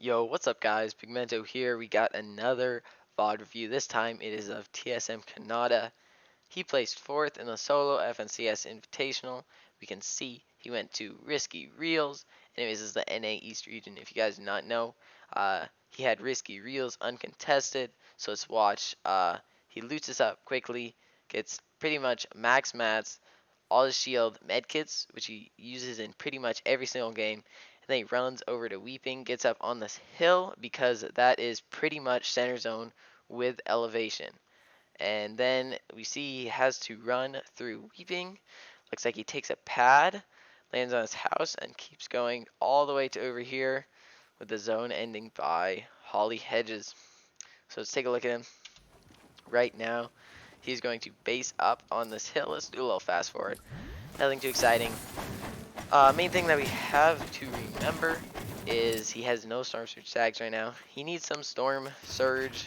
Yo, what's up guys? Pigmento here. We got another VOD review. This time it is of TSM Khanada. He placed 4th in the solo FNCS Invitational. We can see he went to Risky Reels. Anyways, this is the NA East region. If you guys do not know, he had Risky Reels uncontested. So let's watch. He loots this up quickly, gets pretty much max mats, all his shield medkits, which he uses in pretty much every single game. And then he runs over to Weeping, gets up on this hill because that is pretty much center zone with elevation. And then we see he has to run through Weeping. Looks like he takes a pad, lands on his house, and keeps going all the way to over here with the zone ending by Holly Hedges. So let's take a look at him right now. He's going to base up on this hill. Let's do a little fast forward. Nothing too exciting. Main thing that we have to remember is he has no Storm Surge tags right now. He needs some Storm Surge.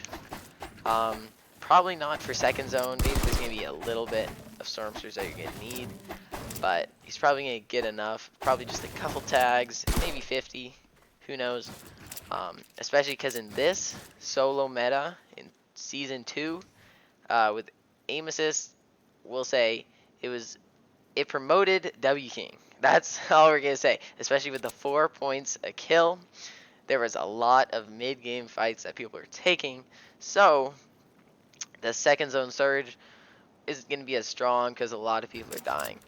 Probably not for second zone. Maybe there's going to be a little bit of Storm Surge that you're going to need. But he's probably going to get enough. Probably just a couple tags. Maybe 50. Who knows. Especially because in this solo meta in Season 2 with aim assist, we'll say it promoted W King. That's all we're going to say. Especially with the 4 points a kill. There was a lot of mid-game fights that people were taking. So the second zone surge isn't going to be as strong because a lot of people are dying.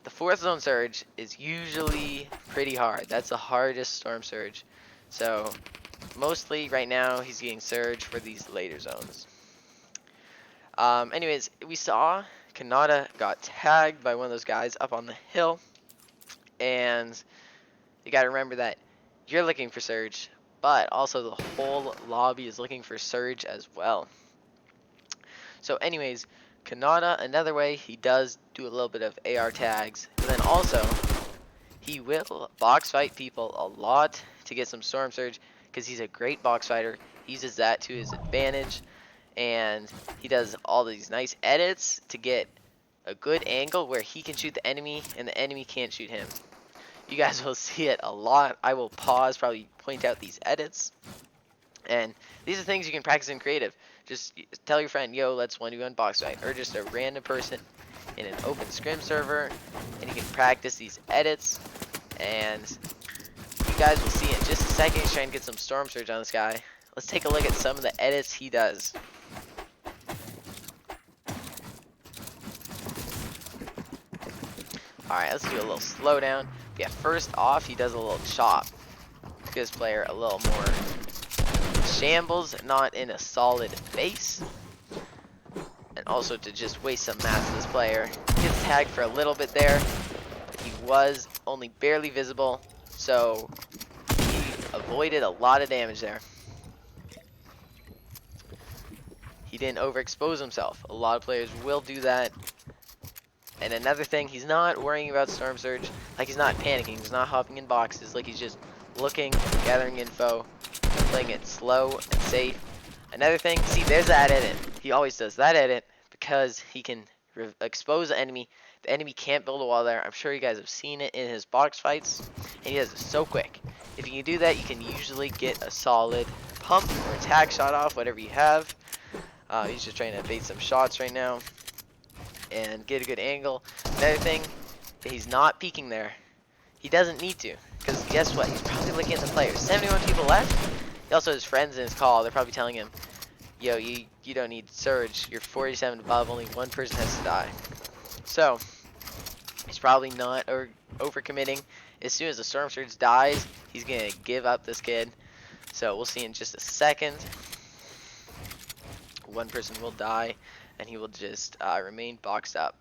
The fourth zone surge is usually pretty hard. That's the hardest storm surge. So mostly right now he's getting surge for these later zones. Anyways, we saw Khanada got tagged by one of those guys up on the hill. And you got to remember that you're looking for surge, but also the whole lobby is looking for surge as well. So anyways, Khanada, another way, he does do a little bit of AR tags, but then also he will box fight people a lot to get some storm surge because he's a great box fighter. He uses that to his advantage, and he does all these nice edits to get a good angle where he can shoot the enemy and the enemy can't shoot him. You guys will see it a lot. I will pause, probably point out these edits. And these are things you can practice in creative. Just tell your friend, yo, let's 1v1 box fight. Or just a random person in an open scrim server. And you can practice these edits. And you guys will see in just a second. He's trying to get some storm surge on this guy. Let's take a look at some of the edits he does. Alright, let's do a little slowdown. Yeah, first off, he does a little chop. Gives player a little more shambles, not in a solid base. And also to just waste some mats of this player. Gets tagged for a little bit there, but he was only barely visible, so he avoided a lot of damage there. He didn't overexpose himself. A lot of players will do that. And another thing, he's not worrying about storm surge. Like, he's not panicking. He's not hopping in boxes. Like, he's just looking, gathering info, playing it slow and safe. Another thing, see, there's that edit. He always does that edit because he can expose the enemy. The enemy can't build a wall there. I'm sure you guys have seen it in his box fights. And he does it so quick. If you can do that, you can usually get a solid pump or tag shot off, whatever you have. He's just trying to bait some shots right now and get a good angle. Another thing, he's not peeking there. He doesn't need to, because guess what? He's probably looking at the players. 71 people left. He also has friends in his call. They're probably telling him, yo, you don't need surge. You're 47 above. Only one person has to die. So he's probably not overcommitting. As soon as the storm surge dies, he's gonna give up this kid. So we'll see in just a second. One person will die, and he will just remain boxed up.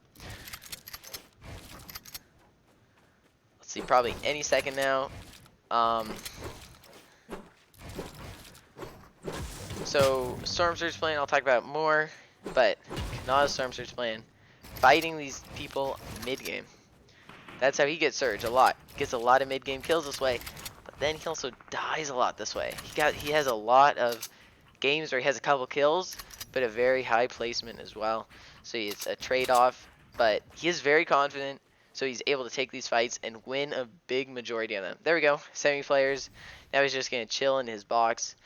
Let's see, probably any second now. So storm surge plan, I'll talk about more, but not a storm surge plan. Fighting these people mid-game. That's how he gets surge a lot. Gets a lot of mid-game kills this way, but then he also dies a lot this way. He has a lot of games where he has a couple kills, but a very high placement as well. So it's a trade-off, but he is very confident. so he's able to take these fights and win a big majority of them. There we go, 70 players. Now he's just going to chill in his box.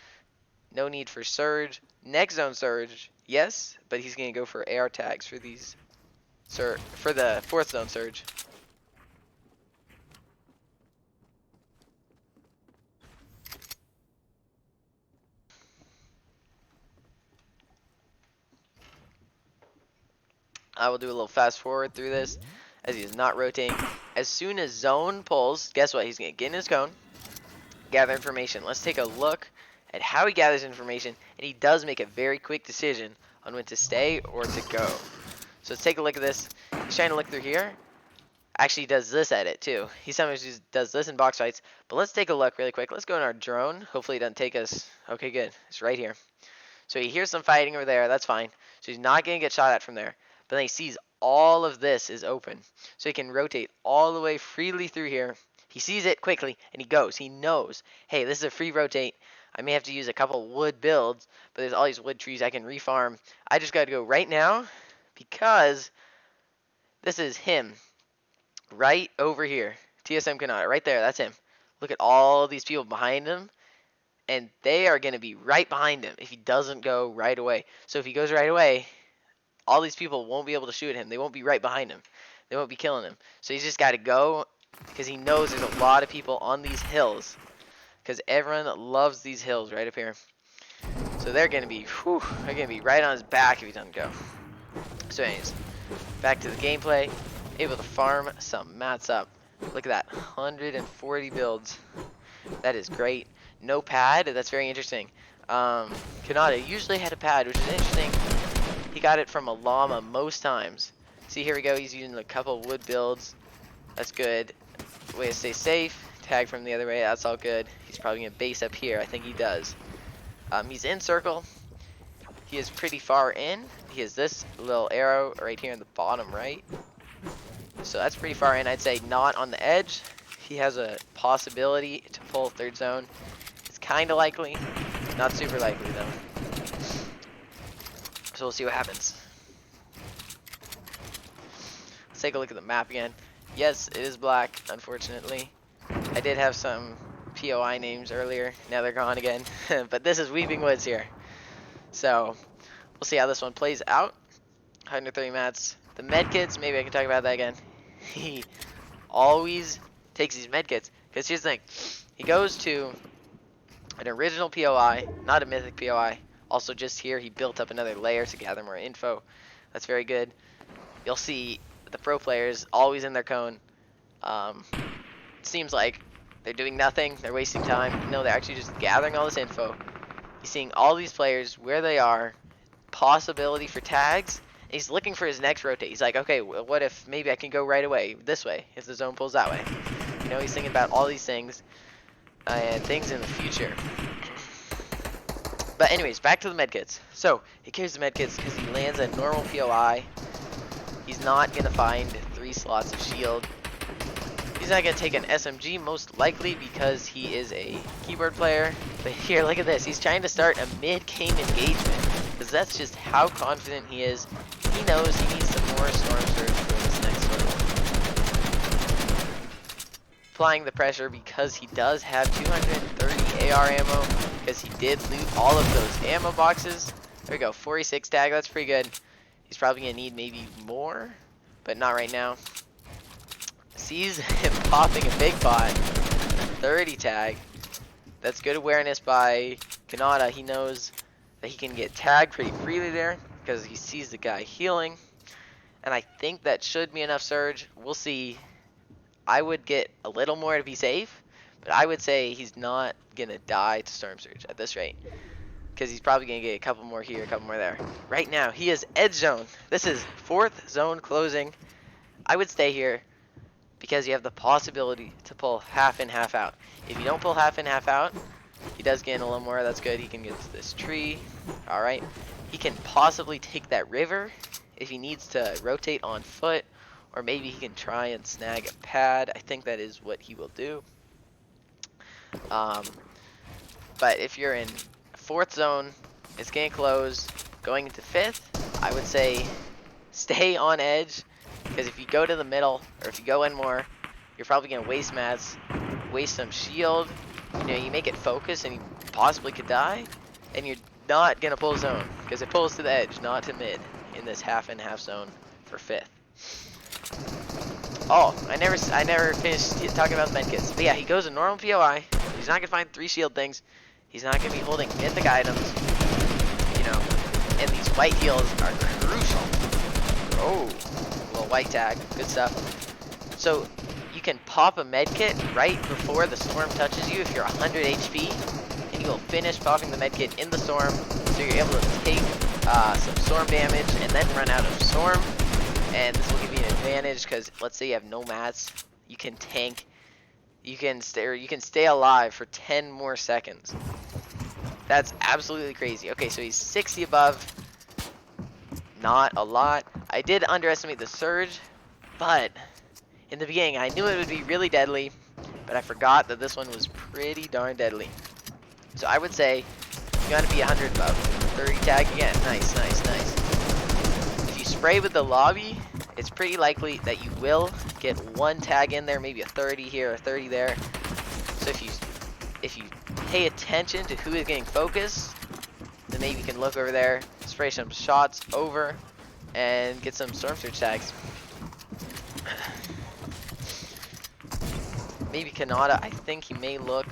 No need for surge. Next zone surge, yes, but he's going to go for AR tags for these, for the 4th zone surge. I will do a little fast forward through this as he is not rotating. As soon as zone pulls, guess what? He's going to get in his cone, gather information. Let's take a look at how he gathers information, and he does make a very quick decision on when to stay or to go. So let's take a look at this. He's trying to look through here. Actually, he does this at it too. He sometimes just does this in box fights. But let's take a look really quick. Let's go in our drone. Hopefully it doesn't take us. Okay, good. It's right here. So he hears some fighting over there. That's fine. So he's not going to get shot at from there. But then he sees all of this is open. So he can rotate all the way freely through here. He sees it quickly, and he goes. He knows, hey, this is a free rotate. I may have to use a couple wood builds, but there's all these wood trees I can refarm. I just got to go right now because this is him right over here. TSM Khanada, right there. That's him. Look at all these people behind him, and they are going to be right behind him if he doesn't go right away. So if he goes right away, all these people won't be able to shoot him. They won't be right behind him. They won't be killing him. So he's just got to go because he knows there's a lot of people on these hills because everyone loves these hills right up here. So they're going to be, they're going to be right on his back if he doesn't go. So anyways, back to the gameplay. Able to farm some mats up. Look at that, 140 builds. That is great. No pad, that's very interesting. Khanada usually had a pad, which is interesting. He got it from a llama most times. See, here we go, he's using a couple wood builds. That's good. Way to stay safe. Tag from the other way, that's all good. He's probably going to base up here, I think he does. He's in circle. He is pretty far in. He has this little arrow right here in the bottom right. So that's pretty far in. I'd say not on the edge. He has a possibility to pull 3rd zone. It's kind of likely. Not super likely, though. So we'll see what happens. Let's take a look at the map again. Yes, it is black, unfortunately. I did have some POI names earlier. Now they're gone again. But this is Weeping Woods here. So we'll see how this one plays out. 130 mats. The medkits, maybe I can talk about that again. He always takes these medkits. Because here's the thing. He goes to an original POI, not a mythic POI. Also just here, he built up another layer to gather more info. That's very good. You'll see the pro players always in their cone. It seems like they're doing nothing. They're wasting time. No, they're actually just gathering all this info. He's seeing all these players, where they are, possibility for tags. He's looking for his next rotate. He's like, okay, what if maybe I can go right away this way if the zone pulls that way? You know, he's thinking about all these things and things in the future. But anyways, back to the medkits. So he carries the medkits because he lands a normal POI. He's not going to find 3 slots of shield. He's not going to take an SMG most likely because he is a keyboard player. But here, look at this. He's trying to start a mid-game engagement because that's just how confident he is. He knows he needs some more Storm Surge for this next one. Applying the pressure because he does have 230 AR ammo because he did loot all of those ammo boxes. There we go, 46 tag, that's pretty good. He's probably going to need maybe more, but not right now. Sees him popping a big pot, 30 tag. That's good awareness by Khanada. He knows that he can get tagged pretty freely there because he sees the guy healing. And I think that should be enough surge. We'll see. I would get a little more to be safe, but I would say he's not going to die to Storm Surge at this rate because he's probably going to get a couple more here, a couple more there. Right now, he is edge zone. This is 4th zone closing. I would stay here because you have the possibility to pull half in, half out. If you don't pull half in, half out, he does gain a little more. That's good. He can get to this tree. All right. He can possibly take that river if he needs to rotate on foot, or maybe he can try and snag a pad. I think that is what he will do. But if you're in 4th zone, it's going to close. Going into 5th, I would say stay on edge. Because if you go to the middle, or if you go in more, you're probably going to waste mats, waste some shield. You know, you make it focus and you possibly could die. And you're not going to pull zone, because it pulls to the edge, not to mid, in this half and half zone for 5th. Oh, I never finished talking about the medkits. But yeah, he goes a normal POI. He's not going to find 3 shield things. He's not going to be holding mythic items. You know, and these white heals are crucial. Oh, little white tag. Good stuff. So, you can pop a medkit right before the storm touches you if you're 100 HP. And you will finish popping the medkit in the storm. So you're able to take some storm damage and then run out of storm. And this will give you an advantage because let's say you have no mats. You can tank. You can stay alive for 10 more seconds. That's absolutely crazy. Okay, so he's 60 above. Not a lot. I did underestimate the surge, but in the beginning I knew it would be really deadly, but I forgot that this one was pretty darn deadly. So I would say you gotta be 100 above. 30 tag again. Nice, nice, nice. If you spray with the lobby, it's pretty likely that you will get 1 tag in there, maybe a 30 here, a 30 there. So if you pay attention to who is getting focused, then maybe you can look over there, spray some shots over, and get some storm surge tags. Maybe Khanada, I think he may look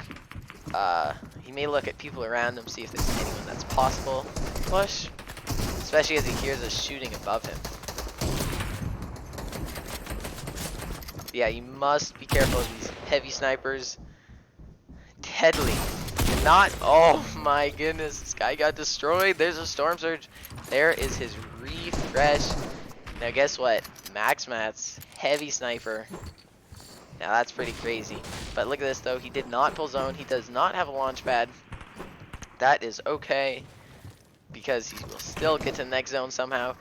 at people around him, see if there's anyone that's possible to push, especially as he hears us shooting above him. Yeah, you must be careful of these heavy snipers. Deadly. Not, oh my goodness, this guy got destroyed. There's a storm surge. There is his refresh. Now guess what? Max mats, heavy sniper. Now that's pretty crazy. But look at this though, he did not pull zone. He does not have a launch pad. That is okay, because he will still get to the next zone somehow.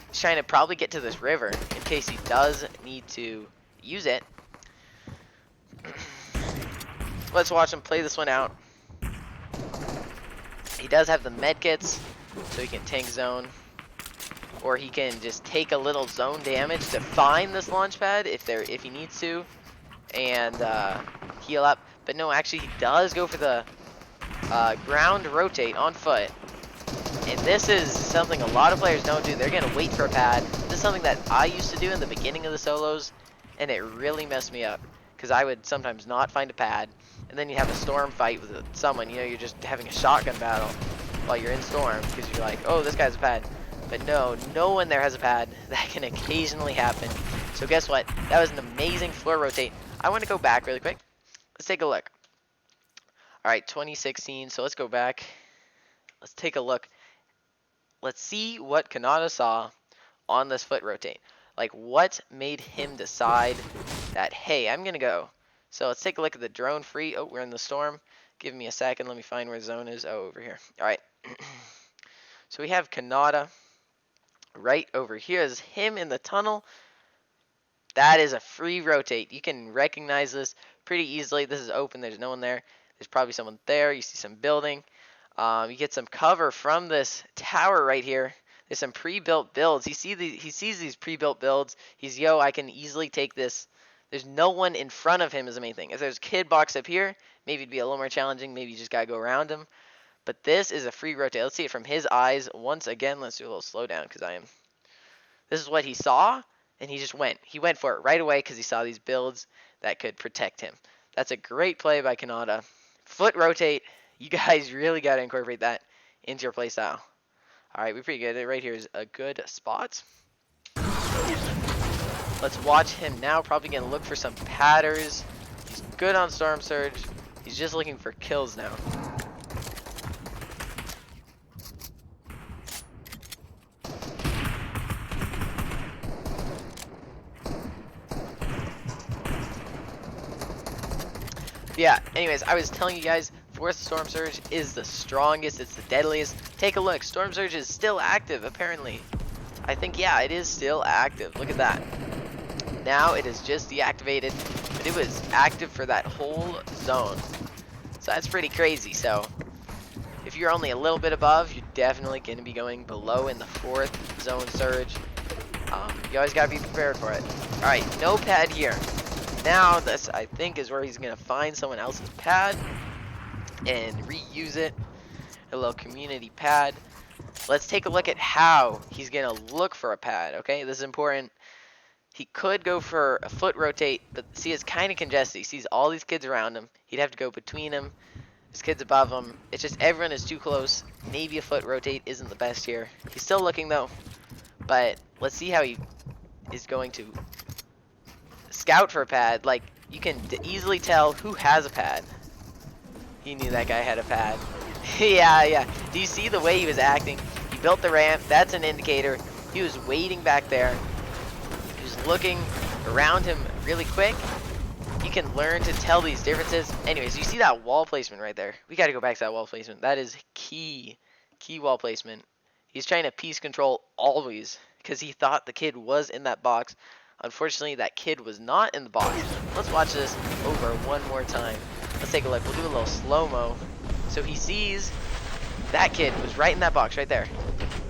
He's trying to probably get to this river in case he does need to use it. Let's watch him play this one out. He does have the medkits, so he can tank zone. Or he can just take a little zone damage to find this launch pad if he needs to, and heal up. But no, actually he does go for the ground rotate on foot. And this is something a lot of players don't do. They're going to wait for a pad. This is something that I used to do in the beginning of the solos, and it really messed me up, because I would sometimes not find a pad, and then you have a storm fight with someone. You know, you're just having a shotgun battle while you're in storm, because you're like, oh, this guy's a pad. But no one there has a pad. That can occasionally happen. So guess what? That was an amazing floor rotate. I want to go back really quick. Let's take a look. Alright, 2016, so let's go back. Let's take a look. Let's see what Khanada saw on this foot rotate. Like, what made him decide that, hey, I'm going to go. So let's take a look at the drone free. Oh, we're in the storm. Give me a second. Let me find where the zone is. Oh, over here. All right. So we have Khanada right over here. Is him in the tunnel. That is a free rotate. You can recognize this pretty easily. This is open. There's no one there. There's probably someone there. You see some building. You get some cover from this tower right here. There's some pre-built builds. He sees these pre-built builds. He's, yo, I can easily take this. There's no one in front of him is the main thing. If there's a kid box up here, maybe it'd be a little more challenging. Maybe you just gotta go around him. But this is a free rotate. Let's see it from his eyes once again. Let's do a little slowdown because this is what he saw, and he just went. He went for it right away because he saw these builds that could protect him. That's a great play by Khanada. Foot rotate. You guys really got to incorporate that into your playstyle. Alright, we're pretty good. Right here is a good spot. Let's watch him now. Probably going to look for some patters. He's good on Storm Surge. He's just looking for kills now. Yeah, anyways, I was telling you guys, 4th Storm Surge is the strongest, it's the deadliest. Take a look, Storm Surge is still active, apparently. I think, yeah, it is still active. Look at that. Now it is just deactivated, but it was active for that whole zone. So that's pretty crazy. So if you're only a little bit above, you're definitely going to be going below in the 4th Zone Surge. You always gotta be prepared for it. Alright, no pad here. Now this, I think, is where he's gonna find someone else's pad and reuse it. A little community pad. Let's take a look at how he's gonna look for a pad, okay? This is important. He could go for a foot rotate, but see, it's kind of congested. He sees all these kids around him. He'd have to go between them. There's kids above him. It's just everyone is too close. Maybe a foot rotate isn't the best here. He's still looking though, but let's see how he is going to scout for a pad. Like, you can easily tell who has a pad. He knew that guy had a pad. Yeah. Do you see the way he was acting? He built the ramp. That's an indicator. He was waiting back there. He was looking around him really quick. You can learn to tell these differences. Anyways, you see that wall placement right there. We got to go back to that wall placement. That is key wall placement. He's trying to piece control always because he thought the kid was in that box. Unfortunately, that kid was not in the box. Let's watch this over one more time. Let's take a look. We'll do a little slow-mo. So he sees that kid was right in that box right there.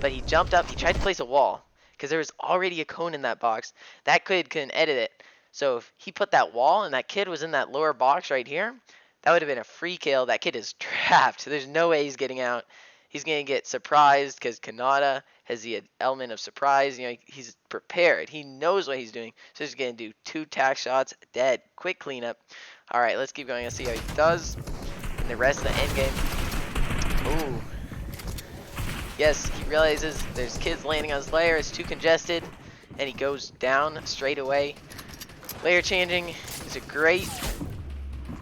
But he jumped up. He tried to place a wall because there was already a cone in that box. That kid couldn't edit it. So if he put that wall and that kid was in that lower box right here, that would have been a free kill. That kid is trapped. There's no way he's getting out. He's going to get surprised because Khanada has the element of surprise. You know, he's prepared. He knows what he's doing. So he's going to do 2 tack shots, dead. Quick cleanup. All right, let's keep going. Let's see how he does in the rest of the end game. Ooh. Yes, he realizes there's kids landing on his layer. It's too congested. And he goes down straight away. Layer changing is a great...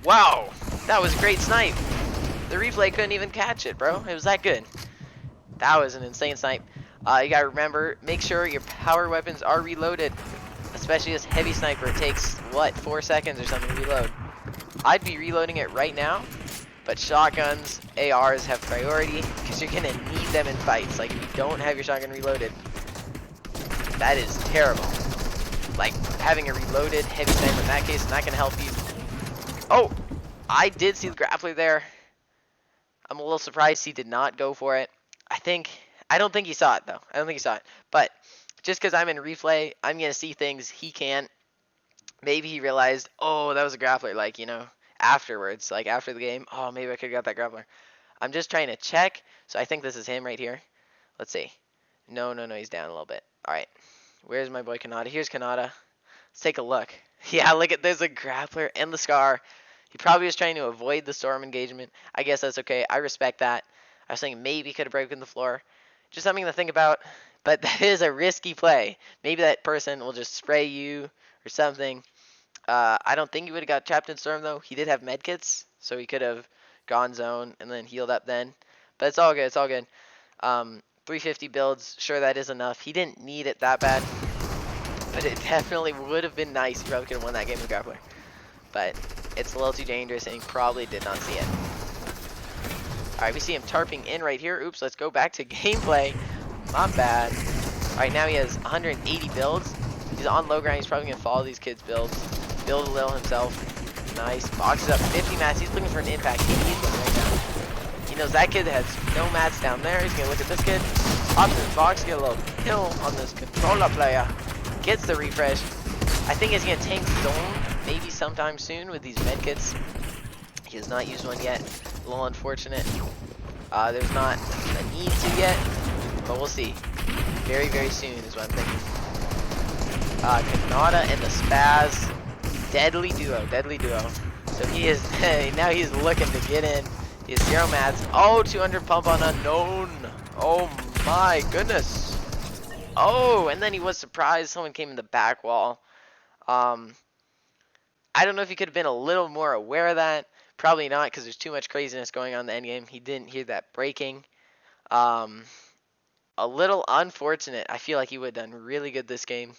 Wow! That was a great snipe. The replay couldn't even catch it, bro. It was that good. That was an insane snipe. You gotta remember, make sure your power weapons are reloaded. Especially this heavy sniper. It takes, what, 4 seconds or something to reload. I'd be reloading it right now. But shotguns, ARs have priority. Because you're gonna need them in fights. Like, if you don't have your shotgun reloaded, that is terrible. Like, having a reloaded heavy sniper in that case is not going to help you. Oh! I did see the grappler there. I'm a little surprised he did not go for it. I don't think he saw it, though. I don't think he saw it. But, just because I'm in replay, I'm going to see things he can't. Maybe he realized, oh, that was a grappler. Like, you know, afterwards. Like, after the game. Oh, maybe I could have got that grappler. I'm just trying to check. So, I think this is him right here. Let's see. No, he's down a little bit. Alright. Where's my boy Khanada? Here's Khanada. Let's take a look. Yeah, look at, there's a grappler and the scar. He probably was trying to avoid the storm engagement. I guess that's okay. I respect that. I was thinking maybe he could have broken the floor. Just something to think about. But that is a risky play. Maybe that person will just spray you or something. I don't think he would have got trapped in storm though. He did have medkits, so he could have gone zone and then healed up then. But it's all good. It's all good. 350 builds, sure that is enough. He didn't need it that bad, but it definitely would have been nice. He probably could have won that game with grappler. But it's a little too dangerous and he probably did not see it. Alright, we see him tarping in right here. Oops, let's go back to gameplay. Not bad. Alright, now he has 180 builds. He's on low ground. He's probably going to follow these kids' builds. Build a little himself. Nice. Boxes up 50 mats. He's looking for an impact. He needs one right now. He knows that kid has no mats down there. He's going to look at this kid. Pops in his box. Get a little kill on this controller player. Gets the refresh. I think he's going to tank zone maybe sometime soon with these medkits. He has not used one yet. A little unfortunate. There's not a need to yet, but we'll see. Very, very soon is what I'm thinking. Khanada and the Spaz. Deadly duo. So he is, now he's looking to get in. He has 0 mats. Oh, 200 pump on unknown. Oh my goodness. Oh, and then he was surprised someone came in the back wall. I don't know if he could have been a little more aware of that. Probably not, because there's too much craziness going on in the end game. He didn't hear that breaking. A little unfortunate. I feel like he would have done really good this game.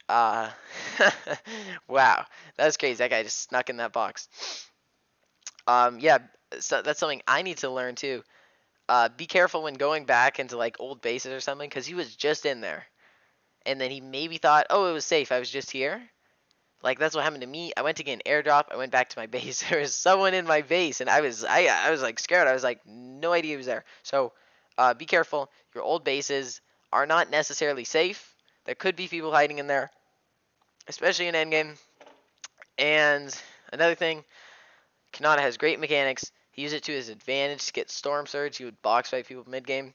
Wow, that was crazy. That guy just snuck in that box. Yeah, so that's something I need to learn too. Be careful when going back into like old bases or something, because he was just in there, and then he maybe thought, oh, it was safe. I was just here. Like, that's what happened to me. I went to get an airdrop. I went back to my base. There was someone in my base, and I was like scared. I was like, no idea he was there. So, be careful. Your old bases are not necessarily safe, There could be people hiding in there, especially in endgame. And another thing, Khanada has great mechanics. He used it to his advantage to get Storm Surge. He would box fight people mid game.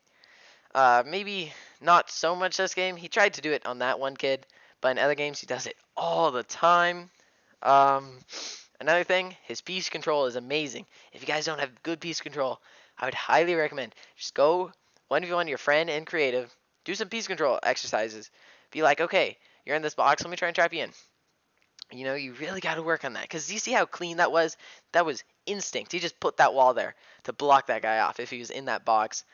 Maybe not so much this game. He tried to do it on that one kid, but in other games he does it all the time. Um, Another thing, his piece control is amazing. If you guys don't have good piece control, I would highly recommend just go 1v1 your friend in creative, do some piece control exercises. Be like, okay, you're in this box, let me try and trap you in. You know, you really got to work on that. Because you see how clean that was? That was instinct. He just put that wall there to block that guy off if he was in that box.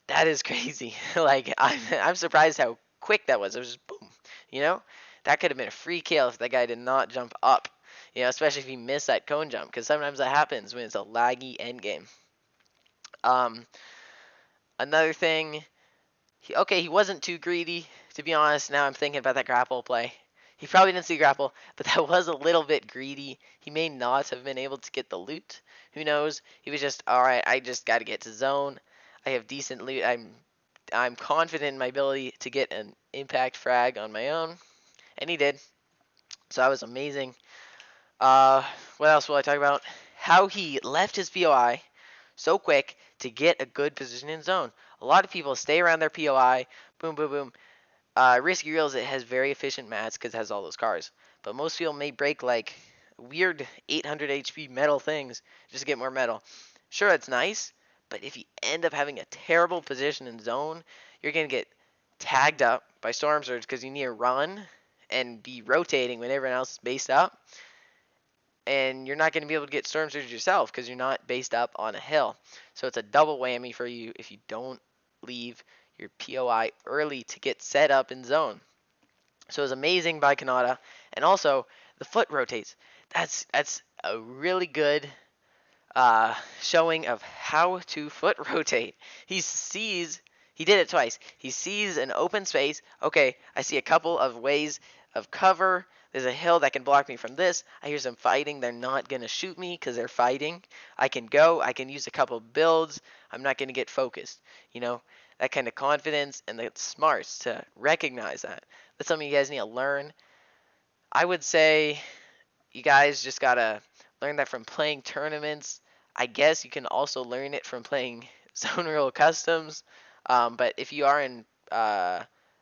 That is crazy. Like, I'm surprised how quick that was. It was just boom. You know? That could have been a free kill if that guy did not jump up. You know, especially if he missed that cone jump. Because sometimes that happens when it's a laggy endgame. Um, Another thing, he wasn't too greedy, to be honest. Now I'm thinking about that grapple play. He probably didn't see grapple, but that was a little bit greedy. He may not have been able to get the loot. Who knows? He was just, alright, I just got to get to zone. I have decent loot. I'm confident in my ability to get an impact frag on my own. And he did. So that was amazing. What else will I talk about? How he left his POI so quick to get a good position in zone. A lot of people stay around their POI. Boom, boom, boom. Risky Reels, it has very efficient mats because it has all those cars. But most people may break like weird 800 HP metal things just to get more metal. Sure, it's nice, but if you end up having a terrible position in zone, you're going to get tagged up by Storm Surge because you need to run and be rotating when everyone else is based up. And you're not going to be able to get Storm Surge yourself because you're not based up on a hill. So it's a double whammy for you if you don't leave your POI early to get set up in zone. So it was amazing by Khanada. And also, the foot rotates. That's a really good showing of how to foot rotate. He did it twice. He sees an open space. Okay, I see a couple of ways of cover. There's a hill that can block me from this. I hear some fighting. They're not going to shoot me because they're fighting. I can go. I can use a couple of builds. I'm not going to get focused. You know, that kind of confidence and the smarts to recognize that. That's something you guys need to learn. I would say you guys just got to learn that from playing tournaments. I guess you can also learn it from playing Zone Rule Customs. But if you are in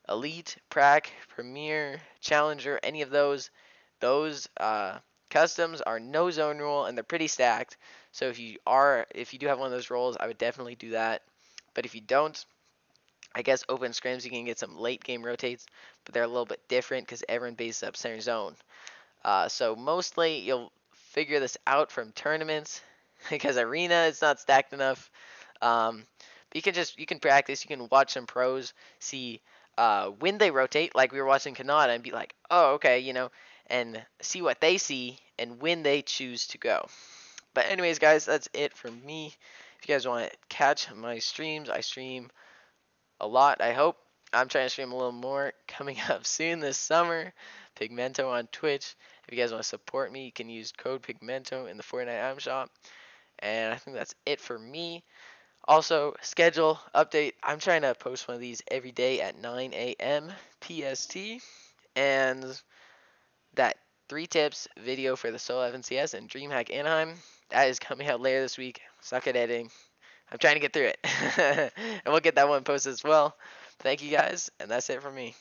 Elite, Prac, Premier, Challenger, any of those customs are no zone rule and they're pretty stacked. So if you do have one of those roles, I would definitely do that. But if you don't, I guess open scrims you can get some late game rotates, but they're a little bit different because everyone bases up center zone. So mostly you'll figure this out from tournaments because arena it's not stacked enough. But you can practice. You can watch some pros see when they rotate, like we were watching Khanada, and be like, oh okay, you know, and see what they see and when they choose to go. But anyways, guys, that's it from me. If you guys want to catch my streams, I stream a lot, I hope. I'm trying to stream a little more coming up soon this summer. Pigmento on Twitch. If you guys want to support me, you can use code Pigmento in the Fortnite item shop. And I think that's it for me. Also, schedule update. I'm trying to post one of these every day at 9 a.m. PST. And that 3 tips video for the solo FNCS and DreamHack Anaheim, that is coming out later this week. Suck at editing. I'm trying to get through it. And we'll get that one posted as well. Thank you guys, and that's it for me.